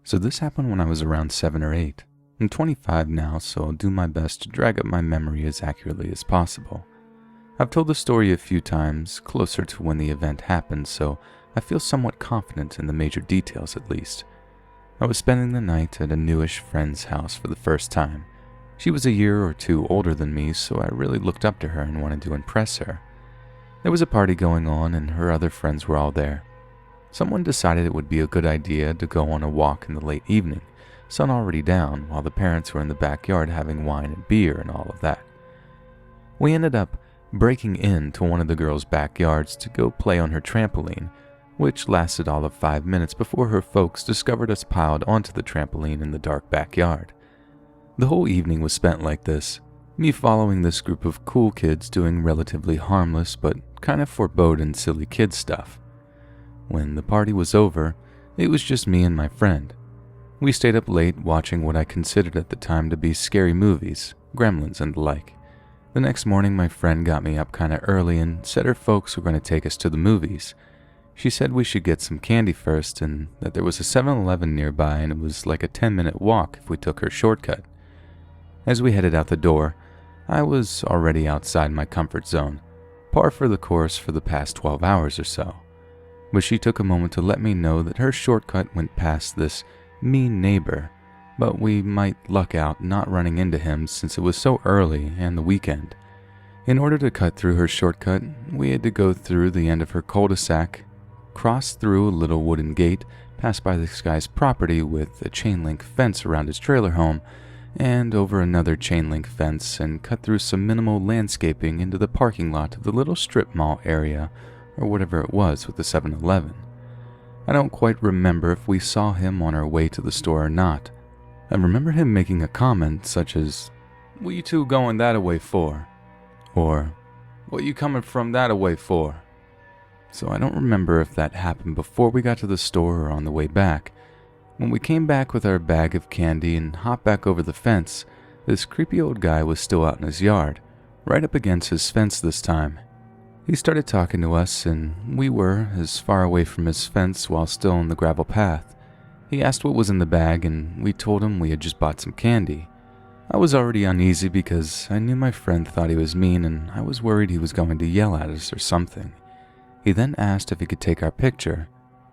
So this happened when I was around 7 or 8. I'm 25 now, so I'll do my best to drag up my memory as accurately as possible. I've told the story a few times, closer to when the event happened, so I feel somewhat confident in the major details at least. I was spending the night at a newish friend's house for the first time. She was a year or two older than me, so I really looked up to her and wanted to impress her. There was a party going on, and her other friends were all there. Someone decided it would be a good idea to go on a walk in the late evening, sun already down, while the parents were in the backyard having wine and beer and all of that. We ended up breaking into one of the girls' backyards to go play on her trampoline, which lasted all of 5 minutes before her folks discovered us piled onto the trampoline in the dark backyard. The whole evening was spent like this, me following this group of cool kids doing relatively harmless but kind of foreboding silly kid stuff. When the party was over, it was just me and my friend. We stayed up late watching what I considered at the time to be scary movies, Gremlins and the like. The next morning my friend got me up kinda early and said her folks were going to take us to the movies. She said we should get some candy first and that there was a 7-Eleven nearby and it was like a 10-minute walk if we took her shortcut. As we headed out the door, I was already outside my comfort zone, par for the course for the past 12 hours or so. But she took a moment to let me know that her shortcut went past this mean neighbor, but we might luck out not running into him since it was so early and the weekend. In order to cut through her shortcut, we had to go through the end of her cul-de-sac, cross through a little wooden gate, pass by this guy's property with a chain-link fence around his trailer home, and over another chain-link fence and cut through some minimal landscaping into the parking lot of the little strip mall area, or whatever it was with the 7-Eleven. I don't quite remember if we saw him on our way to the store or not. I remember him making a comment such as, "What you two going that-a-way for?" Or, "What you coming from that-a-way for?" So I don't remember if that happened before we got to the store or on the way back. When we came back with our bag of candy and hopped back over the fence, this creepy old guy was still out in his yard, right up against his fence this time. He started talking to us, and we were as far away from his fence while still on the gravel path. He asked what was in the bag, and we told him we had just bought some candy. I was already uneasy because I knew my friend thought he was mean, and I was worried he was going to yell at us or something. He then asked if he could take our picture,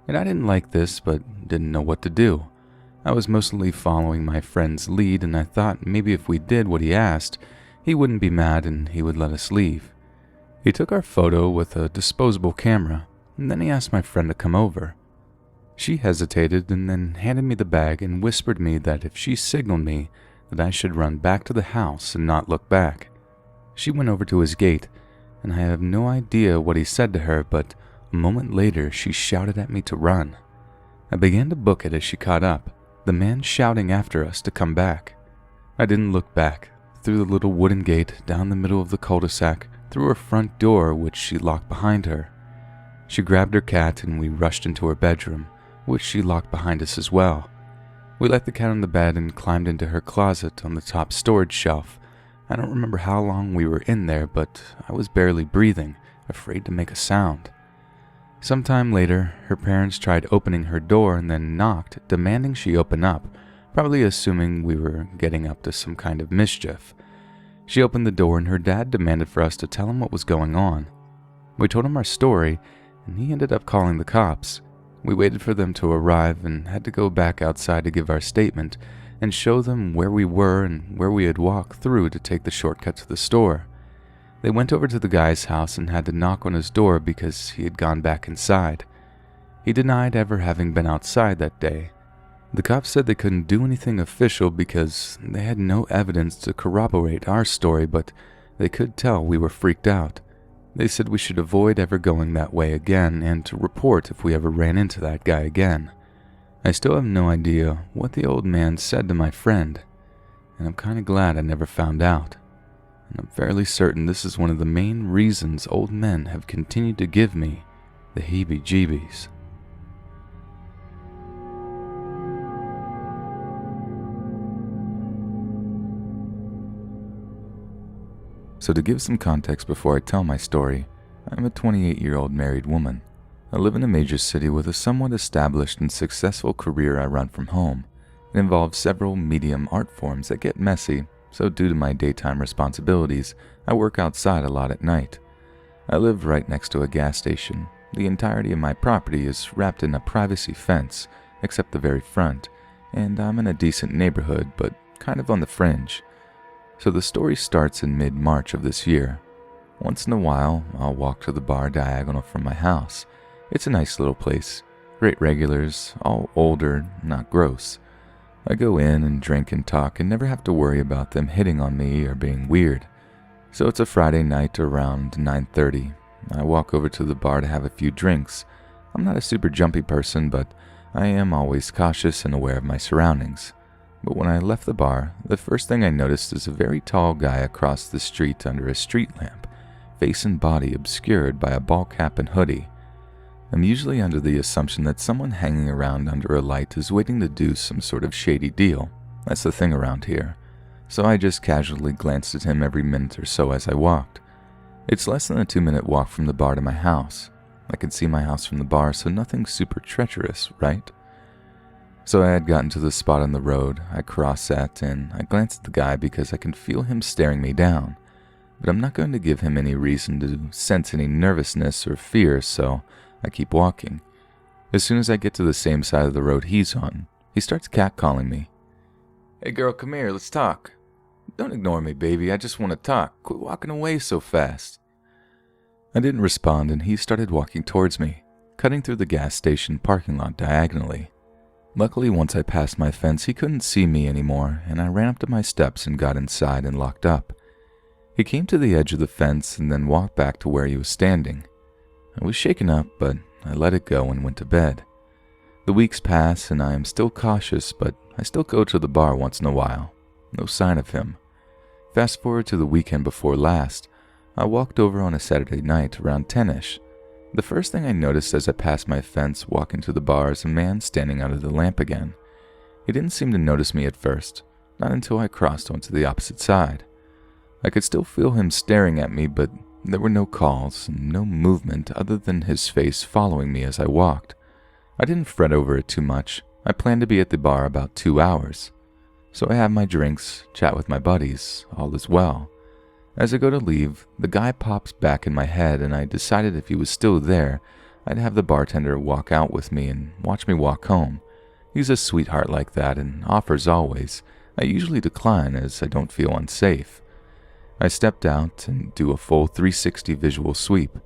and I didn't like this but didn't know what to do. I was mostly following my friend's lead, and I thought maybe if we did what he asked, he wouldn't be mad and he would let us leave. He took our photo with a disposable camera, and then he asked my friend to come over. She hesitated and then handed me the bag and whispered me that if she signaled me, that I should run back to the house and not look back. She went over to his gate, and I have no idea what he said to her, but a moment later she shouted at me to run. I began to book it as she caught up, the man shouting after us to come back. I didn't look back, through the little wooden gate, down the middle of the cul-de-sac, through her front door, which she locked behind her. She grabbed her cat and we rushed into her bedroom, which she locked behind us as well. We let the cat on the bed and climbed into her closet on the top storage shelf. I don't remember how long we were in there, but I was barely breathing, afraid to make a sound. Sometime later, her parents tried opening her door and then knocked, demanding she open up, probably assuming we were getting up to some kind of mischief. She opened the door and her dad demanded for us to tell him what was going on. We told him our story, and he ended up calling the cops. We waited for them to arrive and had to go back outside to give our statement and show them where we were and where we had walked through to take the shortcut to the store. They went over to the guy's house and had to knock on his door because he had gone back inside. He denied ever having been outside that day. The cops said they couldn't do anything official because they had no evidence to corroborate our story, but they could tell we were freaked out. They said we should avoid ever going that way again and to report if we ever ran into that guy again. I still have no idea what the old man said to my friend, and I'm kinda glad I never found out. And I'm fairly certain this is one of the main reasons old men have continued to give me the heebie-jeebies. So to give some context before I tell my story, I'm a 28-year-old married woman. I live in a major city with a somewhat established and successful career I run from home. It involves several medium art forms that get messy, so due to my daytime responsibilities, I work outside a lot at night. I live right next to a gas station. The entirety of my property is wrapped in a privacy fence, except the very front, and I'm in a decent neighborhood, but kind of on the fringe. So the story starts in mid-March of this year. Once in a while, I'll walk to the bar diagonal from my house. It's a nice little place. Great regulars, all older, not gross. I go in and drink and talk and never have to worry about them hitting on me or being weird. So it's a Friday night around 9:30. I walk over to the bar to have a few drinks. I'm not a super jumpy person, but I am always cautious and aware of my surroundings. But when I left the bar, the first thing I noticed is a very tall guy across the street under a street lamp, face and body obscured by a ball cap and hoodie. I'm usually under the assumption that someone hanging around under a light is waiting to do some sort of shady deal. That's the thing around here. So I just casually glanced at him every minute or so as I walked. It's less than a 2-minute walk from the bar to my house. I could see my house from the bar, so nothing super treacherous, right? So I had gotten to the spot on the road. I crossed that and I glanced at the guy because I can feel him staring me down. But I'm not going to give him any reason to sense any nervousness or fear, so I keep walking. As soon as I get to the same side of the road he's on, he starts catcalling me. "Hey girl, come here, let's talk." "Don't ignore me, baby, I just want to talk. Quit walking away so fast." I didn't respond and he started walking towards me, cutting through the gas station parking lot diagonally. Luckily, once I passed my fence, he couldn't see me anymore, and I ran up to my steps and got inside and locked up. He came to the edge of the fence and then walked back to where he was standing. I was shaken up, but I let it go and went to bed. The weeks pass and I am still cautious, but I still go to the bar once in a while. No sign of him. Fast forward to the weekend before last. I walked over on a Saturday night around 10ish. The first thing I noticed as I passed my fence walking to the bar is a man standing under the lamp again. He didn't seem to notice me at first, not until I crossed onto the opposite side. I could still feel him staring at me, but there were no calls and no movement other than his face following me as I walked. I didn't fret over it too much. I planned to be at the bar about 2 hours. So I have my drinks, chat with my buddies, all is well. As I go to leave, the guy pops back in my head and I decided if he was still there, I'd have the bartender walk out with me and watch me walk home. He's a sweetheart like that and offers always. I usually decline as I don't feel unsafe. I stepped out and do a full 360 visual sweep.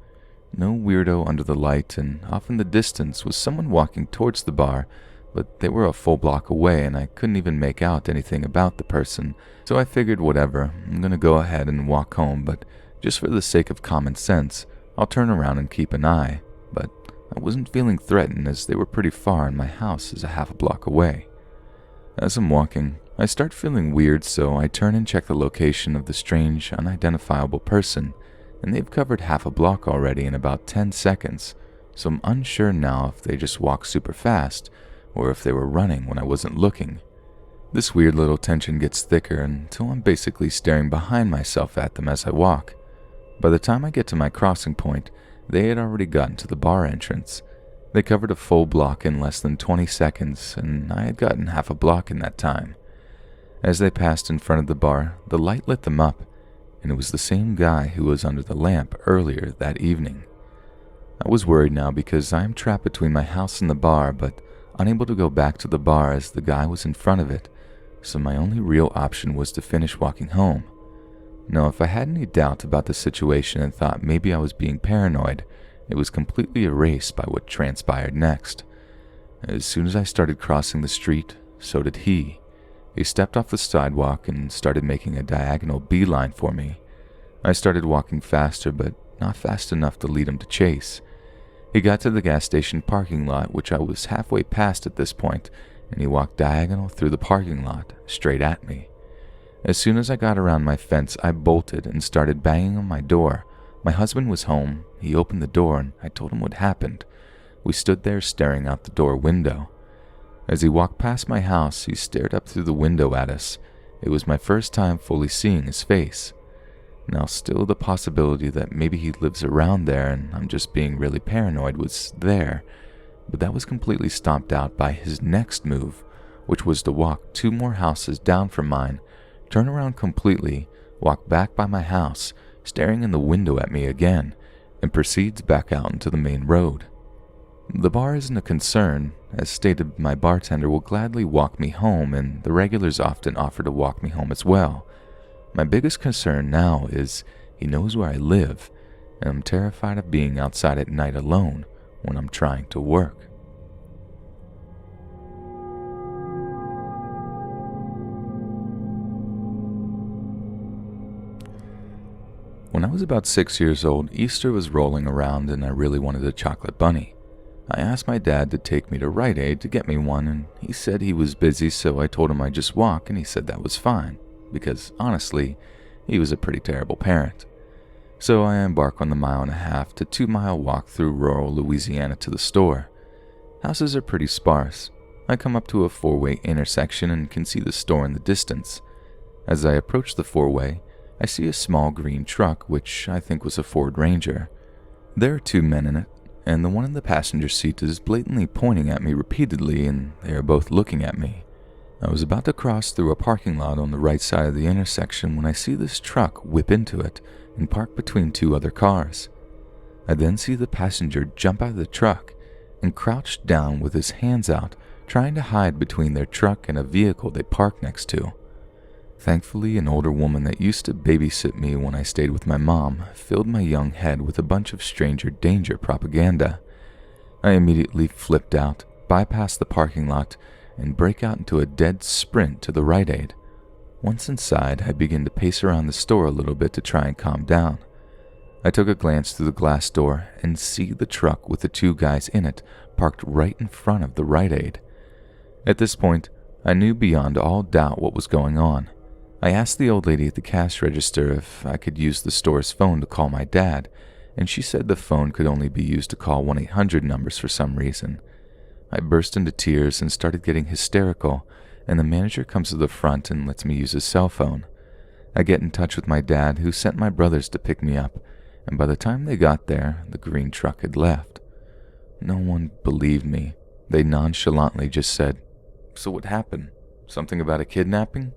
No weirdo under the light, and off in the distance was someone walking towards the bar, but they were a full block away and I couldn't even make out anything about the person, so I figured whatever, I'm gonna go ahead and walk home, but just for the sake of common sense, I'll turn around and keep an eye. But I wasn't feeling threatened as they were pretty far and my house is a half a block away. As I'm walking, I start feeling weird, so I turn and check the location of the strange, unidentifiable person, and they've covered half a block already in about 10 seconds, so I'm unsure now if they just walked super fast, or if they were running when I wasn't looking. This weird little tension gets thicker until I'm basically staring behind myself at them as I walk. By the time I get to my crossing point, they had already gotten to the bar entrance. They covered a full block in less than 20 seconds, and I had gotten half a block in that time. As they passed in front of the bar, the light lit them up, and it was the same guy who was under the lamp earlier that evening. I was worried now because I am trapped between my house and the bar, but unable to go back to the bar as the guy was in front of it, so my only real option was to finish walking home. Now, if I had any doubt about the situation and thought maybe I was being paranoid, it was completely erased by what transpired next. As soon as I started crossing the street, so did he. He stepped off the sidewalk and started making a diagonal beeline for me. I started walking faster, but not fast enough to lead him to chase. He got to the gas station parking lot, which I was halfway past at this point, and he walked diagonal through the parking lot, straight at me. As soon as I got around my fence, I bolted and started banging on my door. My husband was home. He opened the door and I told him what happened. We stood there staring out the door window. As he walked past my house, he stared up through the window at us. It was my first time fully seeing his face. Now, still the possibility that maybe he lives around there and I'm just being really paranoid was there, but that was completely stomped out by his next move, which was to walk 2 more houses down from mine, turn around completely, walk back by my house, staring in the window at me again, and proceeds back out into the main road. The bar isn't a concern. As stated, my bartender will gladly walk me home, and the regulars often offer to walk me home as well. My biggest concern now is he knows where I live, and I'm terrified of being outside at night alone when I'm trying to work. When I was about 6 years old, Easter was rolling around and I really wanted a chocolate bunny. I asked my dad to take me to Rite Aid to get me one, and he said he was busy, so I told him I'd just walk, and he said that was fine, because honestly, he was a pretty terrible parent. So I embark on the 1.5 to 2 mile walk through rural Louisiana to the store. Houses are pretty sparse. I come up to a 4-way intersection and can see the store in the distance. As I approach the 4-way, I see a small green truck, which I think was a Ford Ranger. There are 2 men in it, and the one in the passenger seat is blatantly pointing at me repeatedly, and they are both looking at me. I was about to cross through a parking lot on the right side of the intersection when I see this truck whip into it and park between 2 other cars. I then see the passenger jump out of the truck and crouch down with his hands out, trying to hide between their truck and a vehicle they parked next to. Thankfully, an older woman that used to babysit me when I stayed with my mom filled my young head with a bunch of stranger danger propaganda. I immediately flipped out, bypassed the parking lot, and break out into a dead sprint to the Rite Aid. Once inside, I begin to pace around the store a little bit to try and calm down. I took a glance through the glass door and see the truck with the 2 guys in it parked right in front of the Rite Aid. At this point, I knew beyond all doubt what was going on. I asked the old lady at the cash register if I could use the store's phone to call my dad, and she said the phone could only be used to call 1-800 numbers for some reason. I burst into tears and started getting hysterical, and the manager comes to the front and lets me use his cell phone. I get in touch with my dad, who sent my brothers to pick me up, and by the time they got there, the green truck had left. No one believed me. They nonchalantly just said, "So what happened? Something about a kidnapping?"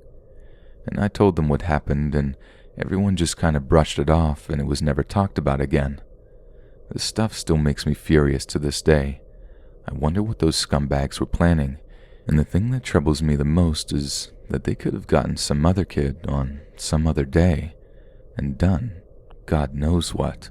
And I told them what happened, and everyone just kind of brushed it off, and it was never talked about again. This stuff still makes me furious to this day. I wonder what those scumbags were planning, and the thing that troubles me the most is that they could have gotten some other kid on some other day and done God knows what.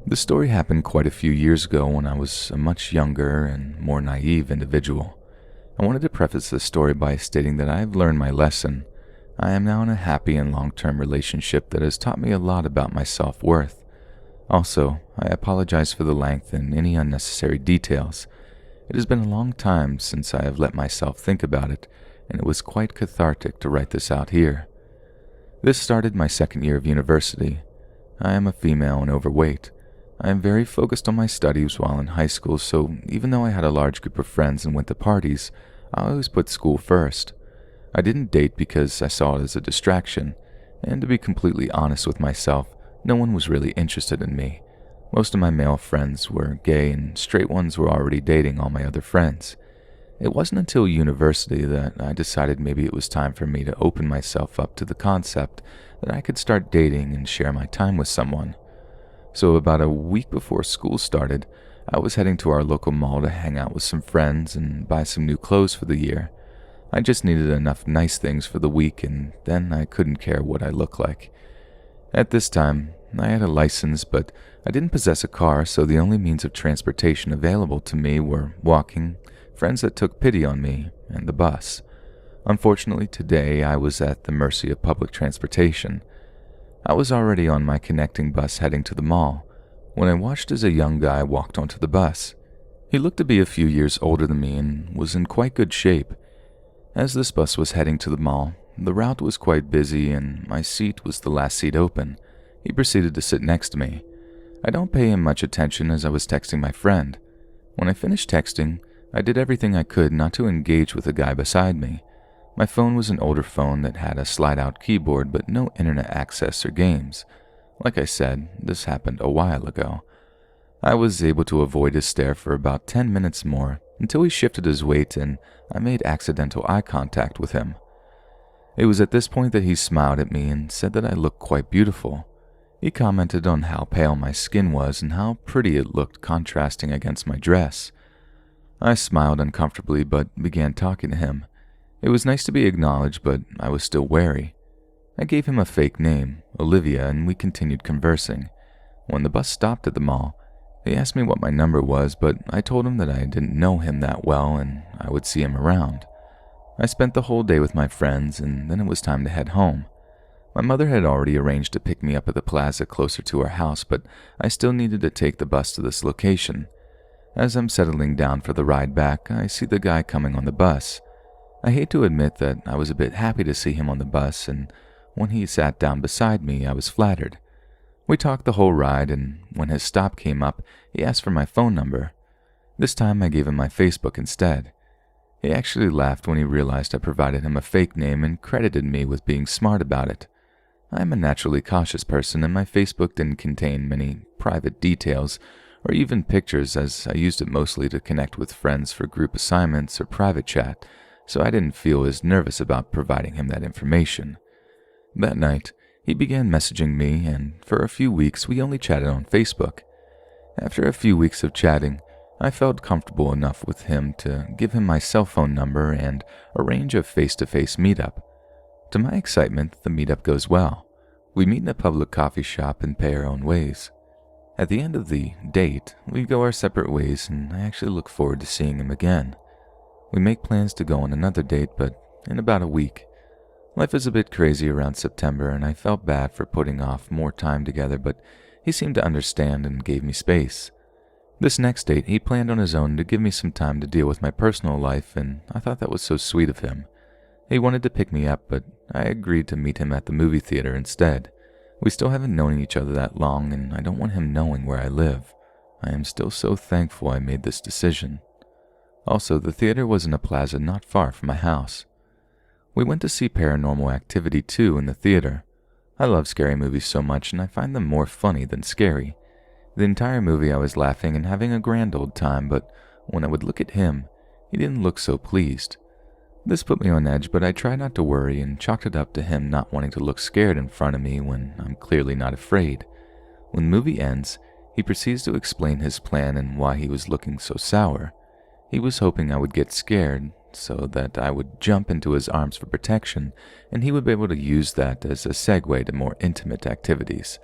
The story happened quite a few years ago when I was a much younger and more naive individual. I wanted to preface this story by stating that I have learned my lesson. I am now in a happy and long-term relationship that has taught me a lot about my self-worth. Also, I apologize for the length and any unnecessary details. It has been a long time since I have let myself think about it, and it was quite cathartic to write this out here. This started my 2nd year of university. I am a female and overweight. I am very focused on my studies while in high school, so even though I had a large group of friends and went to parties, I always put school first. I didn't date because I saw it as a distraction, and to be completely honest with myself, no one was really interested in me. Most of my male friends were gay, and straight ones were already dating all my other friends. It wasn't until university that I decided maybe it was time for me to open myself up to the concept that I could start dating and share my time with someone. So about a week before school started, I was heading to our local mall to hang out with some friends and buy some new clothes for the year. I just needed enough nice things for the week, and then I couldn't care what I looked like. At this time, I had a license, but I didn't possess a car, so the only means of transportation available to me were walking, friends that took pity on me, and the bus. Unfortunately, today I was at the mercy of public transportation. I was already on my connecting bus heading to the mall when I watched as a young guy walked onto the bus. He looked to be a few years older than me and was in quite good shape. As this bus was heading to the mall, the route was quite busy and my seat was the last seat open. He proceeded to sit next to me. I don't pay him much attention as I was texting my friend. When I finished texting, I did everything I could not to engage with the guy beside me. My phone was an older phone that had a slide-out keyboard but no internet access or games. Like I said, this happened a while ago. I was able to avoid his stare for about 10 minutes more until he shifted his weight and I made accidental eye contact with him. It was at this point that he smiled at me and said that I looked quite beautiful. He commented on how pale my skin was and how pretty it looked contrasting against my dress. I smiled uncomfortably but began talking to him. It was nice to be acknowledged, but I was still wary. I gave him a fake name, Olivia, and we continued conversing. When the bus stopped at the mall, he asked me what my number was, but I told him that I didn't know him that well and I would see him around. I spent the whole day with my friends and then it was time to head home. My mother had already arranged to pick me up at the plaza closer to our house, but I still needed to take the bus to this location. As I'm settling down for the ride back, I see the guy coming on the bus. I hate to admit that I was a bit happy to see him on the bus, and when he sat down beside me, I was flattered. We talked the whole ride, and when his stop came up, he asked for my phone number. This time I gave him my Facebook instead. He actually laughed when he realized I provided him a fake name and credited me with being smart about it. I am a naturally cautious person, and my Facebook didn't contain many private details or even pictures, as I used it mostly to connect with friends for group assignments or private chat, so I didn't feel as nervous about providing him that information. That night, he began messaging me, and for a few weeks we only chatted on Facebook. After a few weeks of chatting, I felt comfortable enough with him to give him my cell phone number and arrange a face-to-face meetup. To my excitement, the meetup goes well. We meet in a public coffee shop and pay our own ways. At the end of the date, we go our separate ways, and I actually look forward to seeing him again. We make plans to go on another date, but in about a week. Life is a bit crazy around September, and I felt bad for putting off more time together, but he seemed to understand and gave me space. This next date, he planned on his own to give me some time to deal with my personal life, and I thought that was so sweet of him. He wanted to pick me up, but I agreed to meet him at the movie theater instead. We still haven't known each other that long, and I don't want him knowing where I live. I am still so thankful I made this decision. Also, the theater was in a plaza not far from my house. We went to see Paranormal Activity 2 in the theater. I love scary movies so much, and I find them more funny than scary. The entire movie I was laughing and having a grand old time, but when I would look at him, he didn't look so pleased. This put me on edge, but I tried not to worry and chalked it up to him not wanting to look scared in front of me when I'm clearly not afraid. When the movie ends, he proceeds to explain his plan and why he was looking so sour. He was hoping I would get scared so that I would jump into his arms for protection, and he would be able to use that as a segue to more intimate activities.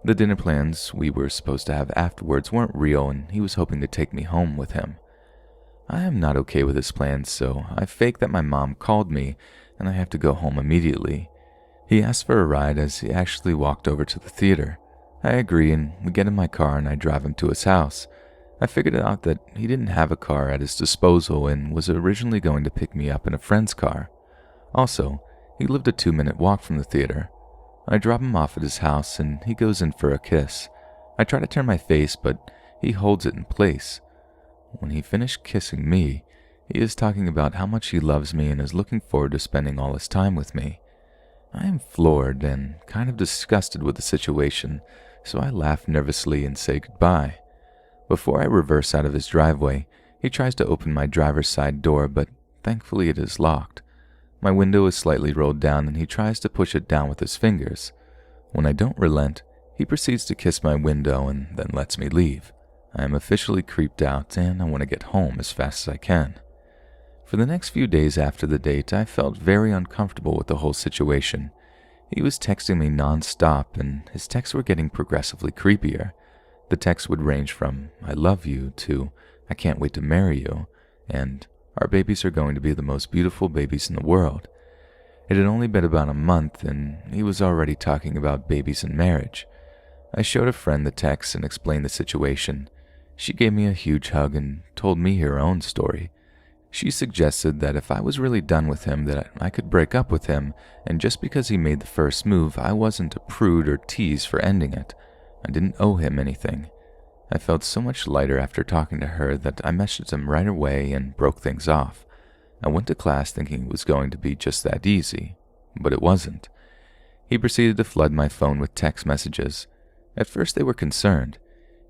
The dinner plans we were supposed to have afterwards weren't real, and he was hoping to take me home with him. I am not okay with his plans, so I fake that my mom called me and I have to go home immediately. He asked for a ride as he actually walked over to the theater. I agree, and we get in my car and I drive him to his house. I figured out that he didn't have a car at his disposal and was originally going to pick me up in a friend's car. Also, he lived a 2-minute walk from the theater. I drop him off at his house and he goes in for a kiss. I try to turn my face, but he holds it in place. When he finished kissing me, he is talking about how much he loves me and is looking forward to spending all his time with me. I am floored and kind of disgusted with the situation, so I laugh nervously and say goodbye. Before I reverse out of his driveway, he tries to open my driver's side door, but thankfully it is locked. My window is slightly rolled down and he tries to push it down with his fingers. When I don't relent, he proceeds to kiss my window and then lets me leave. I am officially creeped out and I want to get home as fast as I can. For the next few days after the date, I felt very uncomfortable with the whole situation. He was texting me non-stop and his texts were getting progressively creepier. The texts would range from, "I love you," to, "I can't wait to marry you," and, "Our babies are going to be the most beautiful babies in the world." It had only been about a month and he was already talking about babies and marriage. I showed a friend the text and explained the situation. She gave me a huge hug and told me her own story. She suggested that if I was really done with him, that I could break up with him, and just because he made the first move, I wasn't a prude or tease for ending it. I didn't owe him anything. I felt so much lighter after talking to her that I messaged him right away and broke things off. I went to class thinking it was going to be just that easy, but it wasn't. He proceeded to flood my phone with text messages. At first they were concerned.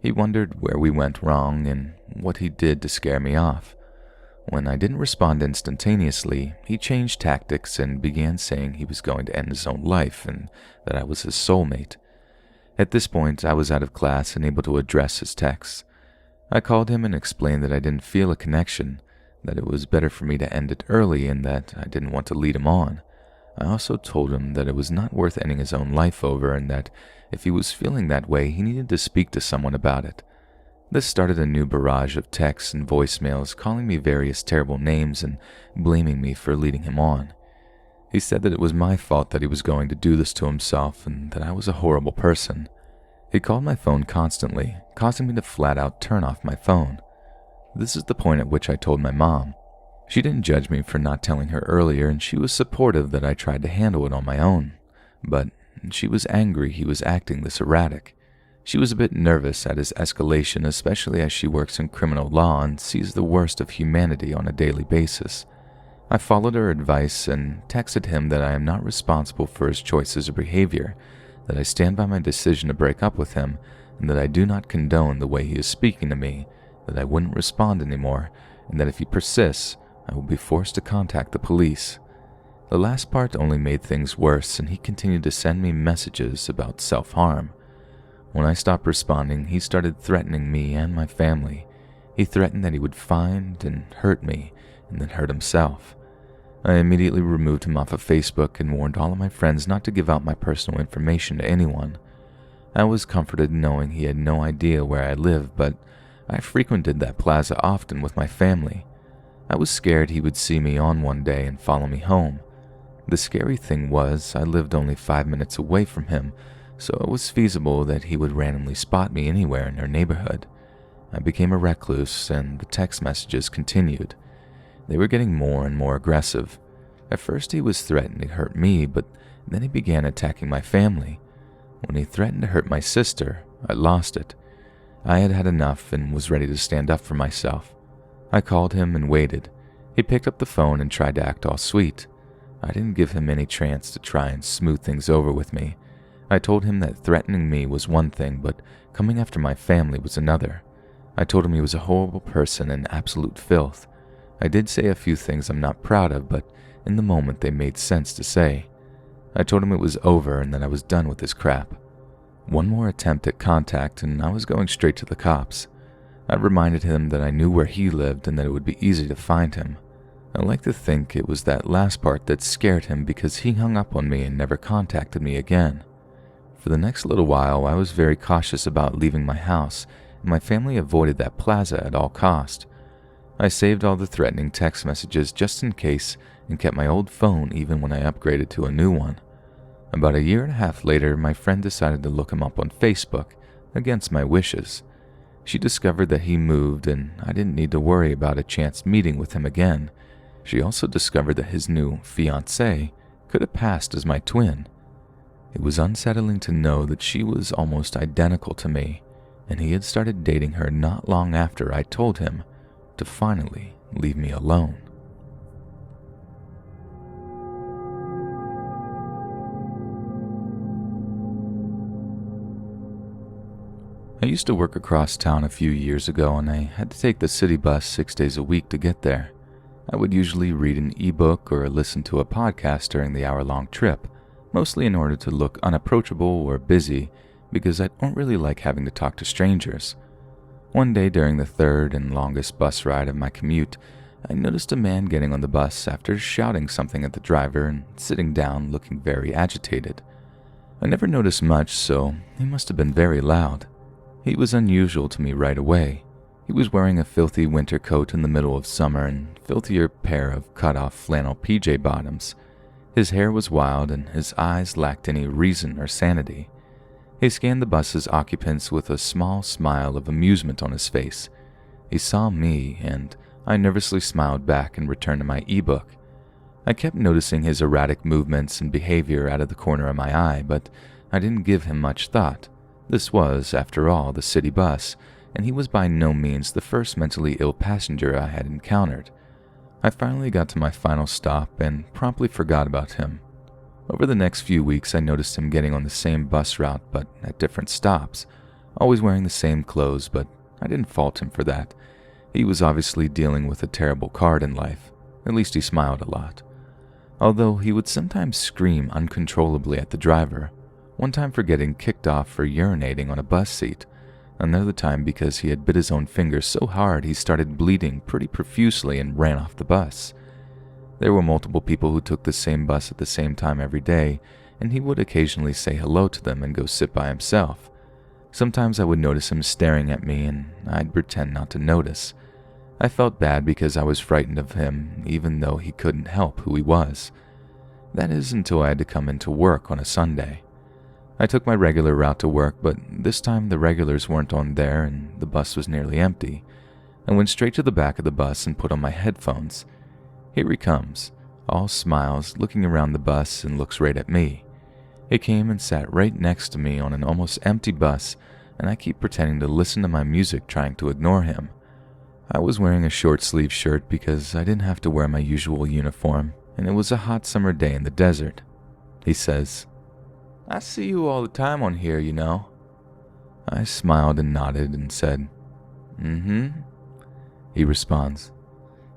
He wondered where we went wrong and what he did to scare me off. When I didn't respond instantaneously, he changed tactics and began saying he was going to end his own life and that I was his soulmate. At this point, I was out of class and able to address his texts. I called him and explained that I didn't feel a connection, that it was better for me to end it early and that I didn't want to lead him on. I also told him that it was not worth ending his own life over and that if he was feeling that way, he needed to speak to someone about it. This started a new barrage of texts and voicemails calling me various terrible names and blaming me for leading him on. He said that it was my fault that he was going to do this to himself and that I was a horrible person. He called my phone constantly, causing me to flat out turn off my phone. This is the point at which I told my mom. She didn't judge me for not telling her earlier and she was supportive that I tried to handle it on my own. But she was angry he was acting this erratic. She was a bit nervous at his escalation, especially as she works in criminal law and sees the worst of humanity on a daily basis. I followed her advice and texted him that I am not responsible for his choices or behavior, that I stand by my decision to break up with him, and that I do not condone the way he is speaking to me, that I wouldn't respond anymore, and that if he persists, I will be forced to contact the police. The last part only made things worse, and he continued to send me messages about self-harm. When I stopped responding, he started threatening me and my family. He threatened that he would find and hurt me, and then hurt himself. I immediately removed him off of Facebook and warned all of my friends not to give out my personal information to anyone. I was comforted knowing he had no idea where I lived, but I frequented that plaza often with my family. I was scared he would see me on one day and follow me home. The scary thing was I lived only 5 minutes away from him, so it was feasible that he would randomly spot me anywhere in our neighborhood. I became a recluse and the text messages continued. They were getting more and more aggressive. At first he was threatening to hurt me, but then he began attacking my family. When he threatened to hurt my sister, I lost it. I had had enough and was ready to stand up for myself. I called him and waited. He picked up the phone and tried to act all sweet. I didn't give him any chance to try and smooth things over with me. I told him that threatening me was one thing, but coming after my family was another. I told him he was a horrible person and absolute filth. I did say a few things I'm not proud of, but in the moment they made sense to say. I told him it was over and that I was done with this crap. One more attempt at contact and I was going straight to the cops. I reminded him that I knew where he lived and that it would be easy to find him. I like to think it was that last part that scared him because he hung up on me and never contacted me again. For the next little while, I was very cautious about leaving my house, and my family avoided that plaza at all cost. I saved all the threatening text messages just in case and kept my old phone even when I upgraded to a new one. About a year and a half later, my friend decided to look him up on Facebook, against my wishes. She discovered that he moved and I didn't need to worry about a chance meeting with him again. She also discovered that his new fiancée could have passed as my twin. It was unsettling to know that she was almost identical to me, and he had started dating her not long after I told him to finally leave me alone. I used to work across town a few years ago and I had to take the city bus 6 days a week to get there. I would usually read an ebook or listen to a podcast during the hour-long trip, mostly in order to look unapproachable or busy because I don't really like having to talk to strangers. One day during the third and longest bus ride of my commute, I noticed a man getting on the bus after shouting something at the driver and sitting down looking very agitated. I never noticed much, so he must have been very loud. He was unusual to me right away. He was wearing a filthy winter coat in the middle of summer and filthier pair of cut-off flannel PJ bottoms. His hair was wild and his eyes lacked any reason or sanity. He scanned the bus's occupants with a small smile of amusement on his face. He saw me and I nervously smiled back and returned to my ebook. I kept noticing his erratic movements and behavior out of the corner of my eye, but I didn't give him much thought. This was, after all, the city bus, and he was by no means the first mentally ill passenger I had encountered. I finally got to my final stop and promptly forgot about him. Over the next few weeks, I noticed him getting on the same bus route but at different stops, always wearing the same clothes, but I didn't fault him for that. He was obviously dealing with a terrible card in life. At least he smiled a lot. Although he would sometimes scream uncontrollably at the driver, one time for getting kicked off for urinating on a bus seat, another time because he had bit his own finger so hard he started bleeding pretty profusely and ran off the bus. There were multiple people who took the same bus at the same time every day, and he would occasionally say hello to them and go sit by himself. Sometimes I would notice him staring at me, and I'd pretend not to notice. I felt bad because I was frightened of him, even though he couldn't help who he was. That is until I had to come into work on a Sunday. I took my regular route to work, but this time the regulars weren't on there and the bus was nearly empty. I went straight to the back of the bus and put on my headphones. Here he comes, all smiles, looking around the bus, and looks right at me. He came and sat right next to me on an almost empty bus, and I keep pretending to listen to my music, trying to ignore him. I was wearing a short-sleeved shirt because I didn't have to wear my usual uniform, and it was a hot summer day in the desert. He says, "I see you all the time on here, you know." I smiled and nodded and said, "Mm-hmm." He responds,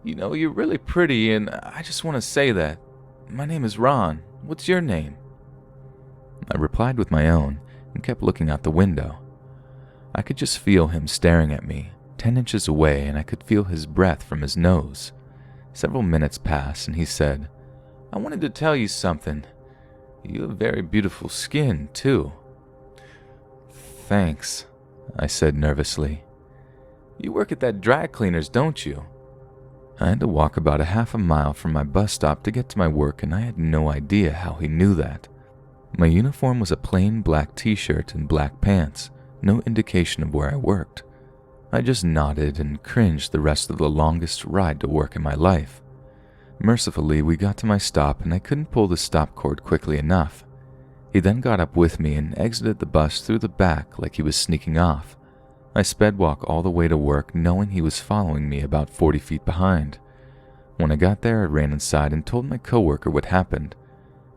"You know, you're really pretty, and I just want to say that. My name is Ron. What's your name?" I replied with my own and kept looking out the window. I could just feel him staring at me, 10 inches away, and I could feel his breath from his nose. Several minutes passed, and he said, "I wanted to tell you something. You have very beautiful skin, too." "Thanks," I said nervously. "You work at that dry cleaner's, don't you?" I had to walk about a half a mile from my bus stop to get to my work, and I had no idea how he knew that. My uniform was a plain black t-shirt and black pants, no indication of where I worked. I just nodded and cringed the rest of the longest ride to work in my life. Mercifully, we got to my stop and I couldn't pull the stop cord quickly enough. He then got up with me and exited the bus through the back like he was sneaking off. I sped walk all the way to work, knowing he was following me about 40 feet behind. When I got there, I ran inside and told my coworker what happened.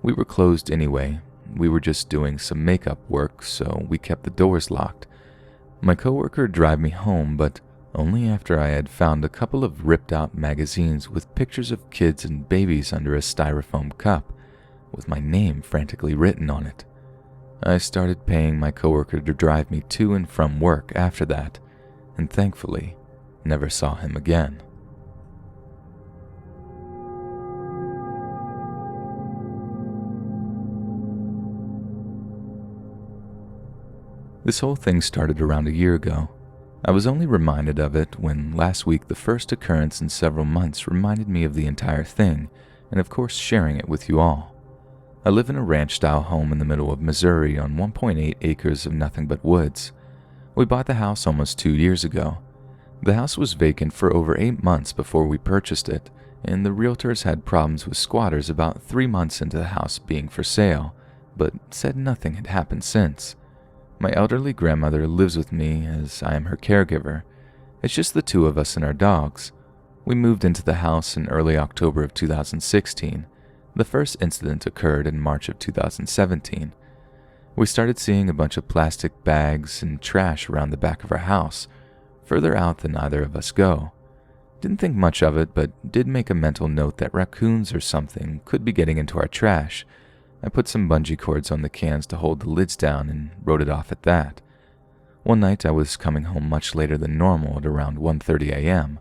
We were closed anyway. We were just doing some makeup work, so we kept the doors locked. My coworker drove me home, but only after I had found a couple of ripped-out magazines with pictures of kids and babies under a styrofoam cup, with my name frantically written on it. I started paying my coworker to drive me to and from work after that, and thankfully, never saw him again. This whole thing started around a year ago. I was only reminded of it when last week the first occurrence in several months reminded me of the entire thing, and of course sharing it with you all. I live in a ranch-style home in the middle of Missouri on 1.8 acres of nothing but woods. We bought the house almost 2 years ago. The house was vacant for over 8 months before we purchased it, and the realtors had problems with squatters about 3 months into the house being for sale, but said nothing had happened since. My elderly grandmother lives with me as I am her caregiver. It's just the two of us and our dogs. We moved into the house in early October of 2016. The first incident occurred in March of 2017. We started seeing a bunch of plastic bags and trash around the back of our house, further out than either of us go. Didn't think much of it, but did make a mental note that raccoons or something could be getting into our trash. I put some bungee cords on the cans to hold the lids down and wrote it off at that. One night I was coming home much later than normal at around 1:30 a.m.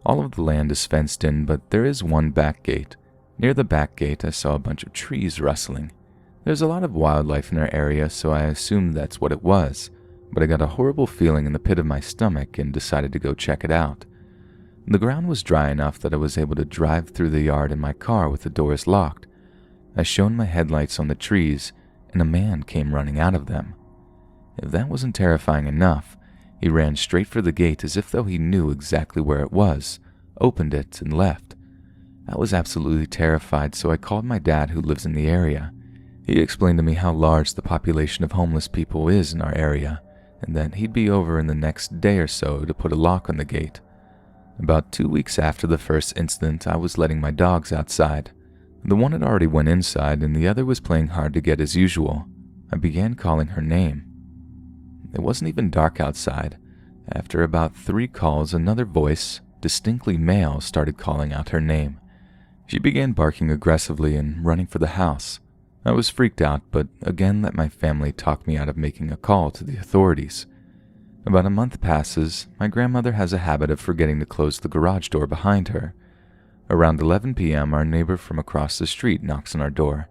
All of the land is fenced in, but there is one back gate. Near the back gate, I saw a bunch of trees rustling. There's a lot of wildlife in our area, so I assumed that's what it was, but I got a horrible feeling in the pit of my stomach and decided to go check it out. The ground was dry enough that I was able to drive through the yard in my car with the doors locked. I shone my headlights on the trees, and a man came running out of them. If that wasn't terrifying enough, he ran straight for the gate as if though he knew exactly where it was, opened it, and left. I was absolutely terrified, so I called my dad who lives in the area. He explained to me how large the population of homeless people is in our area, and that he'd be over in the next day or so to put a lock on the gate. About 2 weeks after the first incident, I was letting my dogs outside. The one had already went inside, and the other was playing hard to get as usual. I began calling her name. It wasn't even dark outside. After about 3 calls, another voice, distinctly male, started calling out her name. She began barking aggressively and running for the house. I was freaked out, but again let my family talk me out of making a call to the authorities. About a month passes. My grandmother has a habit of forgetting to close the garage door behind her. Around 11 p.m., our neighbor from across the street knocks on our door.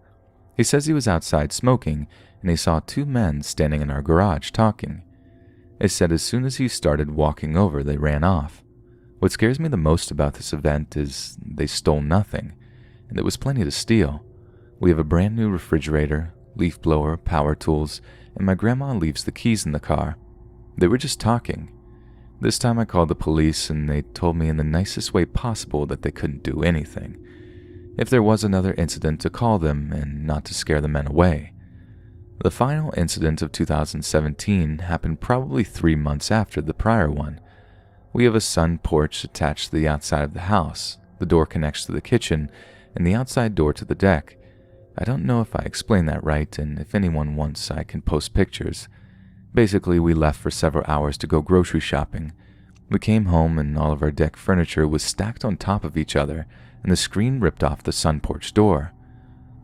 He says he was outside smoking, and he saw 2 men standing in our garage talking. It said as soon as he started walking over, they ran off. What scares me the most about this event is they stole nothing, and there was plenty to steal. We have a brand new refrigerator, leaf blower, power tools, and my grandma leaves the keys in the car. They were just talking. This time I called the police, and they told me in the nicest way possible that they couldn't do anything. If there was another incident, to call them and not to scare the men away. The final incident of 2017 happened probably 3 months after the prior one. We have a sun porch attached to the outside of the house. The door connects to the kitchen, and the outside door to the deck. I don't know if I explained that right, and if anyone wants, I can post pictures. Basically, we left for several hours to go grocery shopping. We came home, and all of our deck furniture was stacked on top of each other, and the screen ripped off the sun porch door.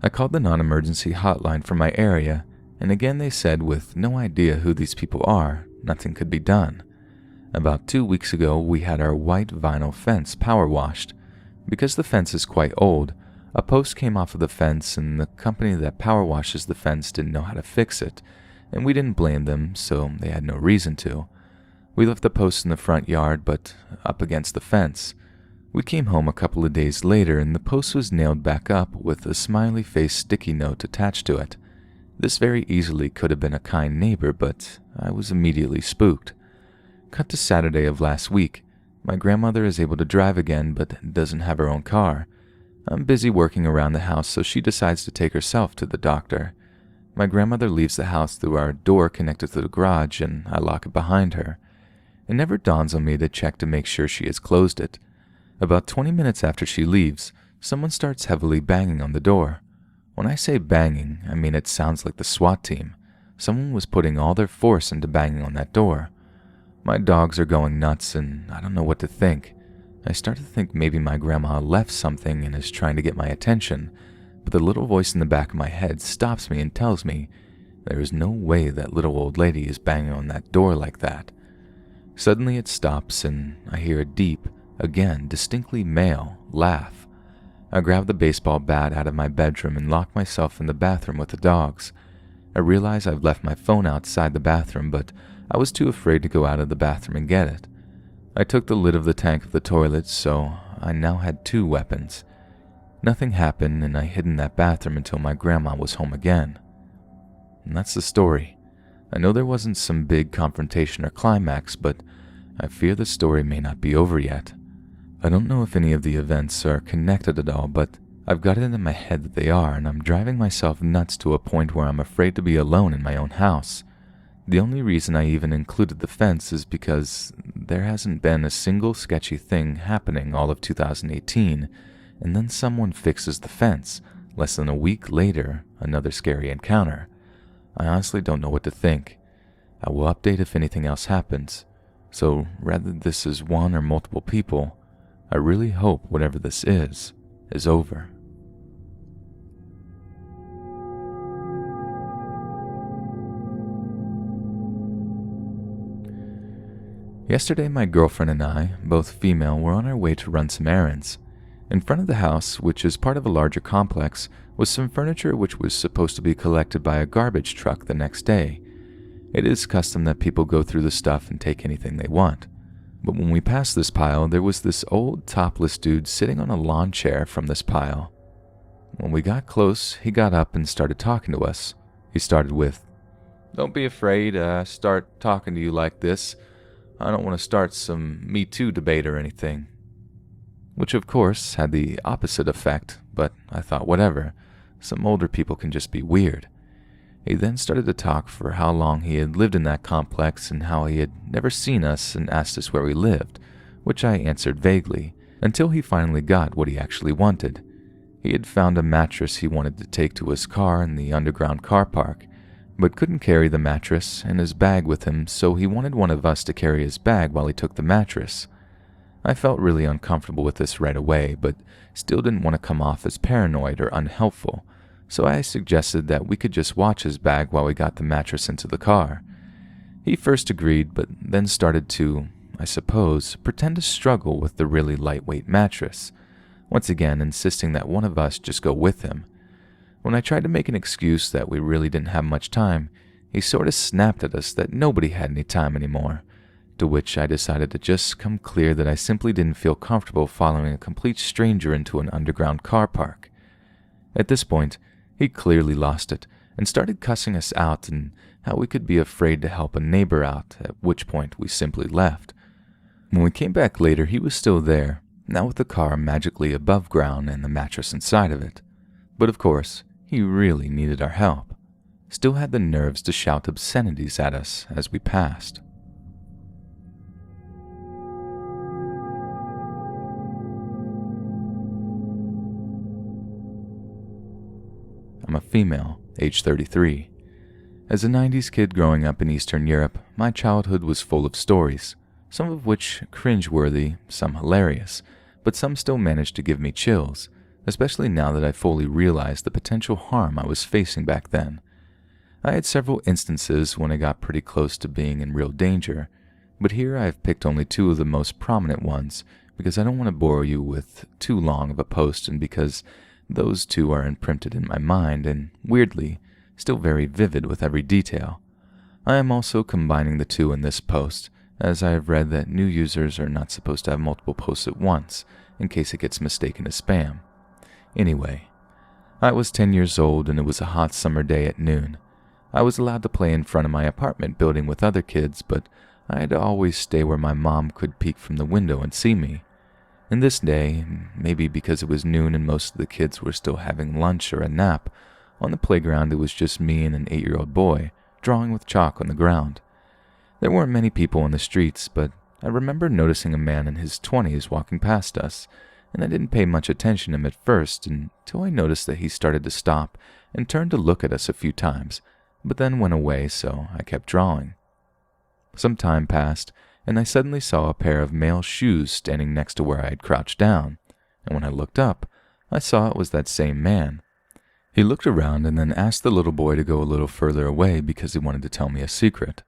I called the non-emergency hotline from my area, and again they said with no idea who these people are, nothing could be done. About 2 weeks ago, we had our white vinyl fence power washed. Because the fence is quite old, a post came off of the fence, and the company that power washes the fence didn't know how to fix it, and we didn't blame them, so they had no reason to. We left the post in the front yard, but up against the fence. We came home a couple of days later, and the post was nailed back up with a smiley face sticky note attached to it. This very easily could have been a kind neighbor, but I was immediately spooked. Cut to Saturday of last week. My grandmother is able to drive again, but doesn't have her own car. I'm busy working around the house, so she decides to take herself to the doctor. My grandmother leaves the house through our door connected to the garage, and I lock it behind her. It never dawns on me to check to make sure she has closed it. About 20 minutes after she leaves, someone starts heavily banging on the door. When I say banging, I mean it sounds like the SWAT team. Someone was putting all their force into banging on that door. My dogs are going nuts, and I don't know what to think. I start to think maybe my grandma left something and is trying to get my attention, but the little voice in the back of my head stops me and tells me there is no way that little old lady is banging on that door like that. Suddenly it stops, and I hear a deep, again distinctly male, laugh. I grab the baseball bat out of my bedroom and lock myself in the bathroom with the dogs. I realize I've left my phone outside the bathroom, but I was too afraid to go out of the bathroom and get it. I took the lid of the tank of the toilet, so I now had 2 weapons. Nothing happened, and I hid in that bathroom until my grandma was home again. And that's the story. I know there wasn't some big confrontation or climax, but I fear the story may not be over yet. I don't know if any of the events are connected at all, but I've got it in my head that they are, and I'm driving myself nuts to a point where I'm afraid to be alone in my own house. The only reason I even included the fence is because there hasn't been a single sketchy thing happening all of 2018, and then someone fixes the fence. Less than a week later, another scary encounter. I honestly don't know what to think. I will update if anything else happens. So rather this is one or multiple people, I really hope whatever this is over. Yesterday, my girlfriend and I, both female, were on our way to run some errands. In front of the house, which is part of a larger complex, was some furniture which was supposed to be collected by a garbage truck the next day. It is custom that people go through the stuff and take anything they want. But when we passed this pile, there was this old topless dude sitting on a lawn chair from this pile. When we got close, he got up and started talking to us. He started with, "Don't be afraid, start talking to you like this. I don't want to start some Me Too debate or anything." Which of course had the opposite effect, but I thought whatever, some older people can just be weird. He then started to talk for how long he had lived in that complex and how he had never seen us and asked us where we lived, which I answered vaguely, until he finally got what he actually wanted. He had found a mattress he wanted to take to his car in the underground car park, but couldn't carry the mattress and his bag with him, so he wanted one of us to carry his bag while he took the mattress. I felt really uncomfortable with this right away, but still didn't want to come off as paranoid or unhelpful, so I suggested that we could just watch his bag while we got the mattress into the car. He first agreed, but then started to, I suppose, pretend to struggle with the really lightweight mattress, once again insisting that one of us just go with him. When I tried to make an excuse that we really didn't have much time, he sort of snapped at us that nobody had any time anymore, to which I decided to just come clear that I simply didn't feel comfortable following a complete stranger into an underground car park. At this point, he clearly lost it and started cussing us out and how we could be afraid to help a neighbor out, at which point we simply left. When we came back later, he was still there, now with the car magically above ground and the mattress inside of it. But of course, he really needed our help. Still had the nerves to shout obscenities at us as we passed. I'm a female, age 33. As a 90s kid growing up in Eastern Europe, my childhood was full of stories, some of which cringeworthy, some hilarious, but some still managed to give me chills, especially now that I fully realized the potential harm I was facing back then. I had several instances when I got pretty close to being in real danger, but here I have picked only two of the most prominent ones because I don't want to bore you with too long of a post and because those two are imprinted in my mind and, weirdly, still very vivid with every detail. I am also combining the two in this post, as I have read that new users are not supposed to have multiple posts at once, in case it gets mistaken as spam. Anyway, I was 10 years old and it was a hot summer day at noon. I was allowed to play in front of my apartment building with other kids, but I had to always stay where my mom could peek from the window and see me. And this day, maybe because it was noon and most of the kids were still having lunch or a nap, on the playground it was just me and an 8-year-old boy, drawing with chalk on the ground. There weren't many people on the streets, but I remember noticing a man in his 20s walking past us, and I didn't pay much attention to him at first until I noticed that he started to stop and turned to look at us a few times, but then went away, so I kept drawing. Some time passed, and I suddenly saw a pair of male shoes standing next to where I had crouched down, and when I looked up, I saw it was that same man. He looked around and then asked the little boy to go a little further away because he wanted to tell me a secret.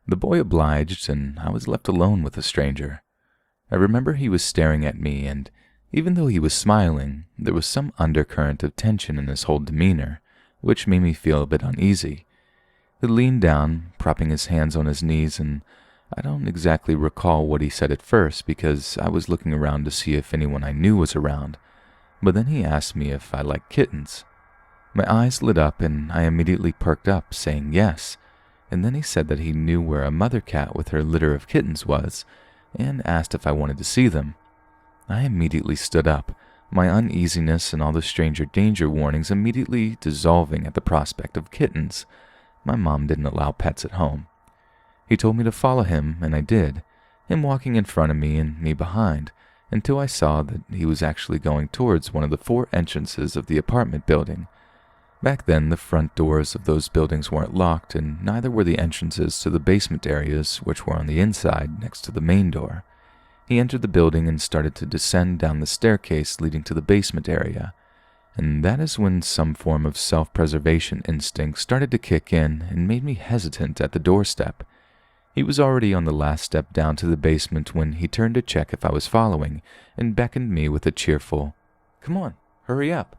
The boy obliged, and I was left alone with the stranger. I remember he was staring at me, and even though he was smiling, there was some undercurrent of tension in his whole demeanor, which made me feel a bit uneasy. He leaned down, propping his hands on his knees, and I don't exactly recall what he said at first because I was looking around to see if anyone I knew was around, but then he asked me if I liked kittens. My eyes lit up and I immediately perked up, saying yes, and then he said that he knew where a mother cat with her litter of kittens was, and asked if I wanted to see them. I immediately stood up, my uneasiness and all the stranger danger warnings immediately dissolving at the prospect of kittens. My mom didn't allow pets at home. He told me to follow him, and I did, him walking in front of me and me behind, until I saw that he was actually going towards one of the 4 entrances of the apartment building. Back then, the front doors of those buildings weren't locked, and neither were the entrances to the basement areas, which were on the inside next to the main door. He entered the building and started to descend down the staircase leading to the basement area, and that is when some form of self-preservation instinct started to kick in and made me hesitant at the doorstep. He was already on the last step down to the basement when he turned to check if I was following and beckoned me with a cheerful, "Come on, hurry up."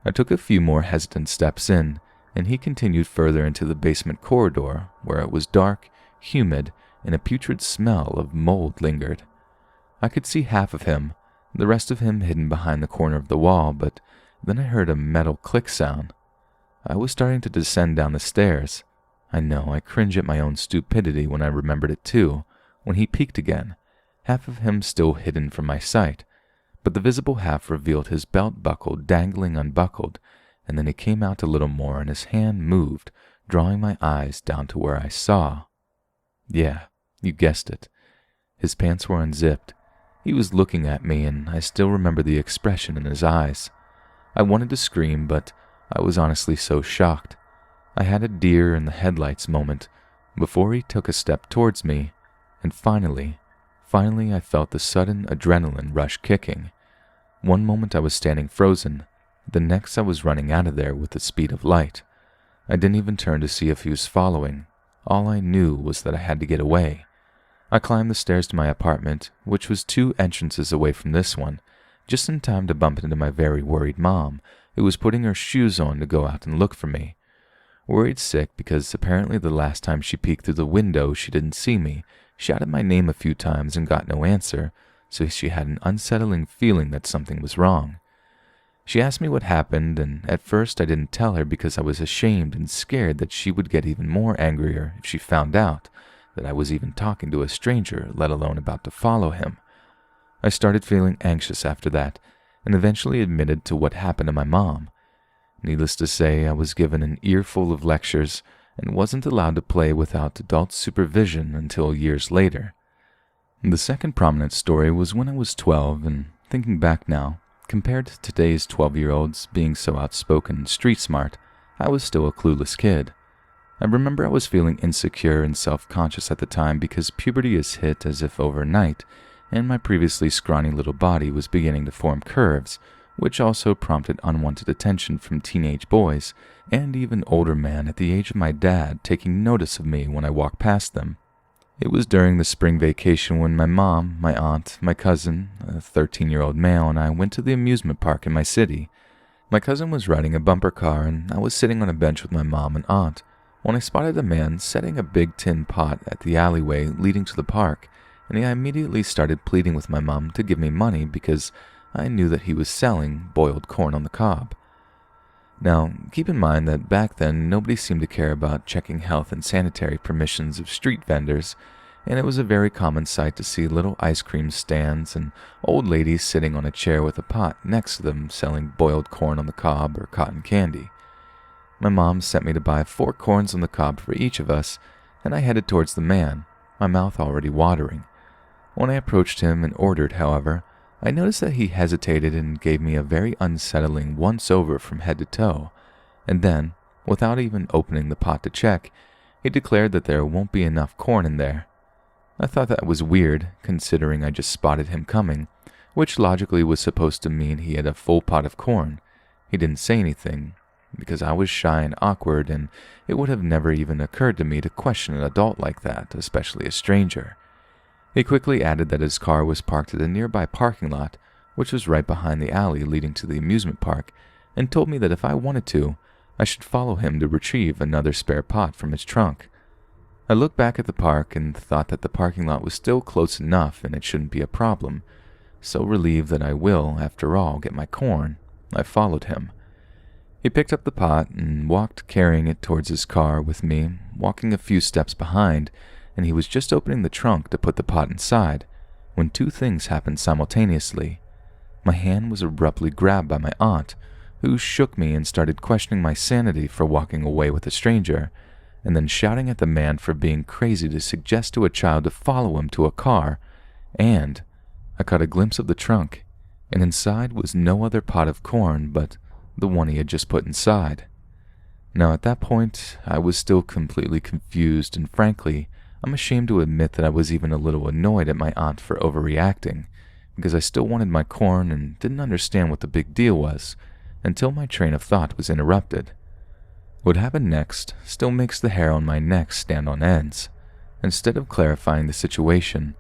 I took a few more hesitant steps in, and he continued further into the basement corridor, where it was dark, humid, and a putrid smell of mold lingered. I could see half of him, the rest of him hidden behind the corner of the wall, but then I heard a metal click sound. I was starting to descend down the stairs. I know, I cringe at my own stupidity when I remembered it too, when he peeked again, half of him still hidden from my sight, but the visible half revealed his belt buckle dangling unbuckled, and then he came out a little more and his hand moved, drawing my eyes down to where I saw. Yeah, you guessed it. His pants were unzipped. He was looking at me, and I still remember the expression in his eyes. I wanted to scream, but I was honestly so shocked. I had a deer in the headlights moment before he took a step towards me, and finally I felt the sudden adrenaline rush kicking. One moment I was standing frozen, the next I was running out of there with the speed of light. I didn't even turn to see if he was following. All I knew was that I had to get away. I climbed the stairs to my apartment, which was 2 entrances away from this one, just in time to bump into my very worried mom, who was putting her shoes on to go out and look for me. Worried sick because apparently the last time she peeked through the window she didn't see me, shouted my name a few times and got no answer, so she had an unsettling feeling that something was wrong. She asked me what happened, and at first I didn't tell her because I was ashamed and scared that she would get even more angrier if she found out that I was even talking to a stranger, let alone about to follow him. I started feeling anxious after that, and eventually admitted to what happened to my mom. Needless to say, I was given an earful of lectures and wasn't allowed to play without adult supervision until years later. The second prominent story was when I was 12, and thinking back now, compared to today's 12-year-olds being so outspoken and street smart, I was still a clueless kid. I remember I was feeling insecure and self-conscious at the time because puberty is hit as if overnight, and my previously scrawny little body was beginning to form curves, which also prompted unwanted attention from teenage boys and even older men at the age of my dad taking notice of me when I walked past them. It was during the spring vacation when my mom, my aunt, my cousin, a 13-year-old male, and I went to the amusement park in my city. My cousin was riding a bumper car, and I was sitting on a bench with my mom and aunt when I spotted a man setting a big tin pot at the alleyway leading to the park, and I immediately started pleading with my mom to give me money because I knew that he was selling boiled corn on the cob. Now, keep in mind that back then nobody seemed to care about checking health and sanitary permissions of street vendors, and it was a very common sight to see little ice cream stands and old ladies sitting on a chair with a pot next to them selling boiled corn on the cob or cotton candy. My mom sent me to buy 4 corns on the cob for each of us, and I headed towards the man, my mouth already watering. When I approached him and ordered, however, I noticed that he hesitated and gave me a very unsettling once-over from head to toe, and then, without even opening the pot to check, he declared that there won't be enough corn in there. I thought that was weird, considering I just spotted him coming, which logically was supposed to mean he had a full pot of corn. He didn't say anything, because I was shy and awkward, and it would have never even occurred to me to question an adult like that, especially a stranger. He quickly added that his car was parked at a nearby parking lot, which was right behind the alley leading to the amusement park, and told me that if I wanted to, I should follow him to retrieve another spare pot from his trunk. I looked back at the park and thought that the parking lot was still close enough and it shouldn't be a problem. So relieved that I will, after all, get my corn, I followed him. He picked up the pot and walked carrying it towards his car with me, walking a few steps behind, and he was just opening the trunk to put the pot inside, when 2 things happened simultaneously. My hand was abruptly grabbed by my aunt, who shook me and started questioning my sanity for walking away with a stranger, and then shouting at the man for being crazy to suggest to a child to follow him to a car, and I caught a glimpse of the trunk, and inside was no other pot of corn but the one he had just put inside. Now at that point, I was still completely confused, and frankly, I'm ashamed to admit that I was even a little annoyed at my aunt for overreacting, because I still wanted my corn and didn't understand what the big deal was, until my train of thought was interrupted. What happened next still makes the hair on my neck stand on ends. Instead of clarifying the situation,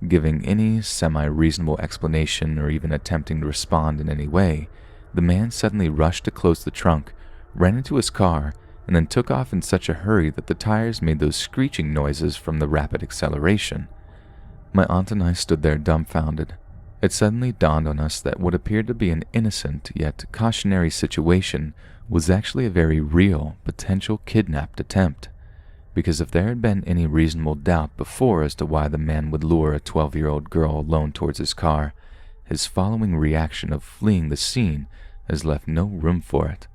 giving any semi-reasonable explanation or even attempting to respond in any way, the man suddenly rushed to close the trunk, ran into his car, and then took off in such a hurry that the tires made those screeching noises from the rapid acceleration. My aunt and I stood there dumbfounded. It suddenly dawned on us that what appeared to be an innocent yet cautionary situation was actually a very real, potential kidnapped attempt. Because if there had been any reasonable doubt before as to why the man would lure a 12-year-old girl alone towards his car, his following reaction of fleeing the scene has left no room for it.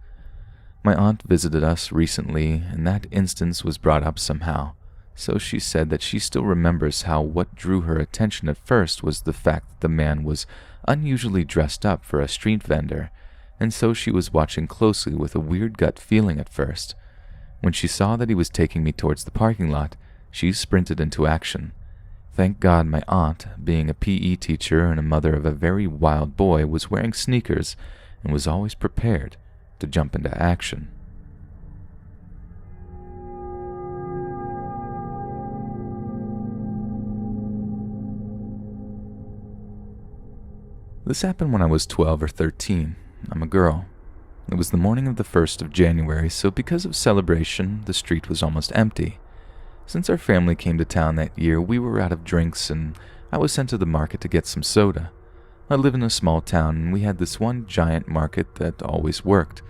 My aunt visited us recently, and that instance was brought up somehow. So she said that she still remembers how what drew her attention at first was the fact that the man was unusually dressed up for a street vendor, and so she was watching closely with a weird gut feeling at first. When she saw that he was taking me towards the parking lot, she sprinted into action. Thank God my aunt, being a PE teacher and a mother of a very wild boy, was wearing sneakers and was always prepared to jump into action. This happened when I was 12 or 13. I'm a girl. It was the morning of the 1st of January, so because of celebration, the street was almost empty. Since our family came to town that year, we were out of drinks and I was sent to the market to get some soda. I live in a small town and we had this one giant market that always worked.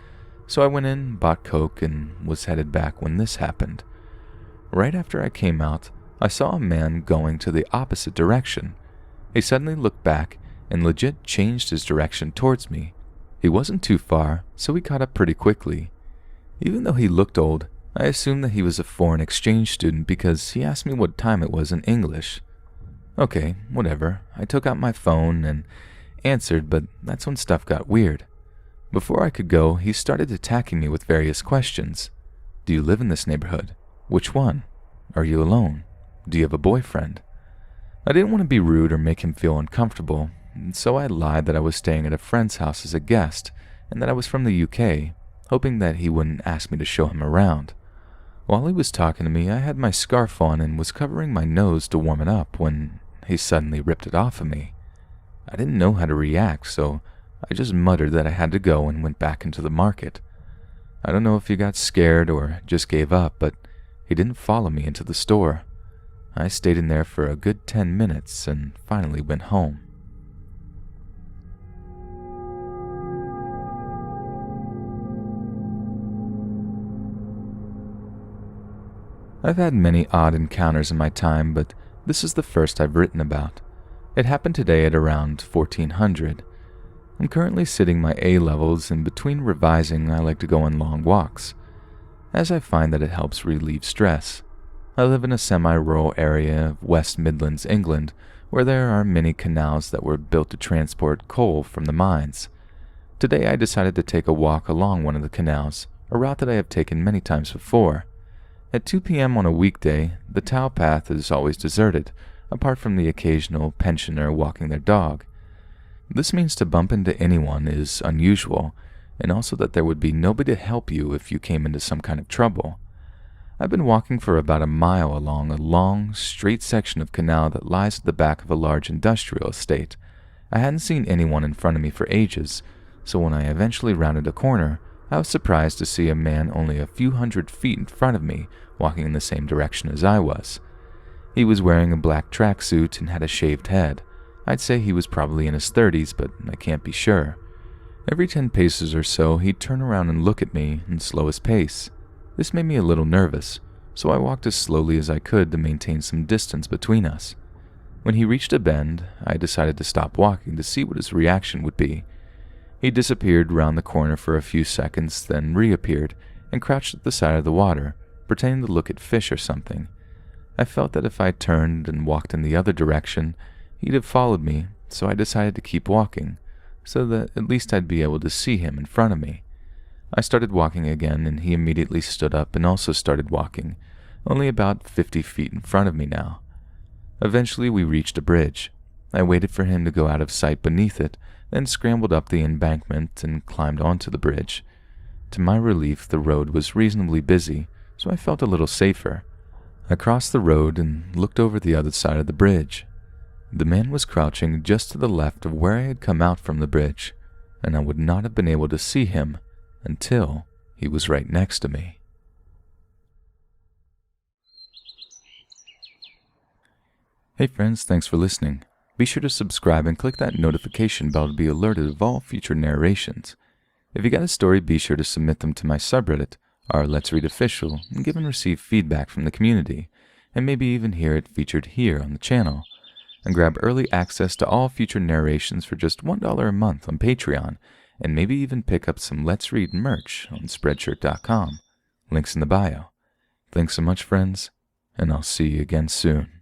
So I went in, bought Coke, and was headed back when this happened. Right after I came out, I saw a man going to the opposite direction. He suddenly looked back and legit changed his direction towards me. He wasn't too far, so we caught up pretty quickly. Even though he looked old, I assumed that he was a foreign exchange student because he asked me what time it was in English. Okay, whatever. I took out my phone and answered, but that's when stuff got weird. Before I could go, he started attacking me with various questions. Do you live in this neighborhood? Which one? Are you alone? Do you have a boyfriend? I didn't want to be rude or make him feel uncomfortable, and so I lied that I was staying at a friend's house as a guest and that I was from the UK, hoping that he wouldn't ask me to show him around. While he was talking to me, I had my scarf on and was covering my nose to warm it up when he suddenly ripped it off of me. I didn't know how to react, so I just muttered that I had to go and went back into the market. I don't know if he got scared or just gave up, but he didn't follow me into the store. I stayed in there for a good 10 minutes and finally went home. I've had many odd encounters in my time, but this is the first I've written about. It happened today at around 1400. I'm currently sitting my A-levels, and between revising, I like to go on long walks, as I find that it helps relieve stress. I live in a semi-rural area of West Midlands, England, where there are many canals that were built to transport coal from the mines. Today I decided to take a walk along one of the canals, a route that I have taken many times before. At 2 p.m. on a weekday, the towpath is always deserted, apart from the occasional pensioner walking their dog. This means to bump into anyone is unusual, and also that there would be nobody to help you if you came into some kind of trouble. I've been walking for about a mile along a long, straight section of canal that lies at the back of a large industrial estate. I hadn't seen anyone in front of me for ages, so when I eventually rounded a corner, I was surprised to see a man only a few hundred feet in front of me walking in the same direction as I was. He was wearing a black tracksuit and had a shaved head. I'd say he was probably in his 30s, but I can't be sure. Every 10 paces or so, he'd turn around and look at me and slow his pace. This made me a little nervous, so I walked as slowly as I could to maintain some distance between us. When he reached a bend, I decided to stop walking to see what his reaction would be. He disappeared round the corner for a few seconds, then reappeared and crouched at the side of the water, pretending to look at fish or something. I felt that if I turned and walked in the other direction, he'd have followed me, so I decided to keep walking, so that at least I'd be able to see him in front of me. I started walking again, and he immediately stood up and also started walking, only about 50 feet in front of me now. Eventually we reached a bridge. I waited for him to go out of sight beneath it, then scrambled up the embankment and climbed onto the bridge. To my relief, the road was reasonably busy, so I felt a little safer. I crossed the road and looked over the other side of the bridge. The man was crouching just to the left of where I had come out from the bridge, and I would not have been able to see him until he was right next to me. Hey friends, thanks for listening. Be sure to subscribe and click that notification bell to be alerted of all future narrations. If you got a story, be sure to submit them to my subreddit, our Let's Read Official, and give and receive feedback from the community, and maybe even hear it featured here on the channel. And grab early access to all future narrations for just $1 a month on Patreon, and maybe even pick up some Let's Read merch on Spreadshirt.com. Links in the bio. Thanks so much, friends, and I'll see you again soon.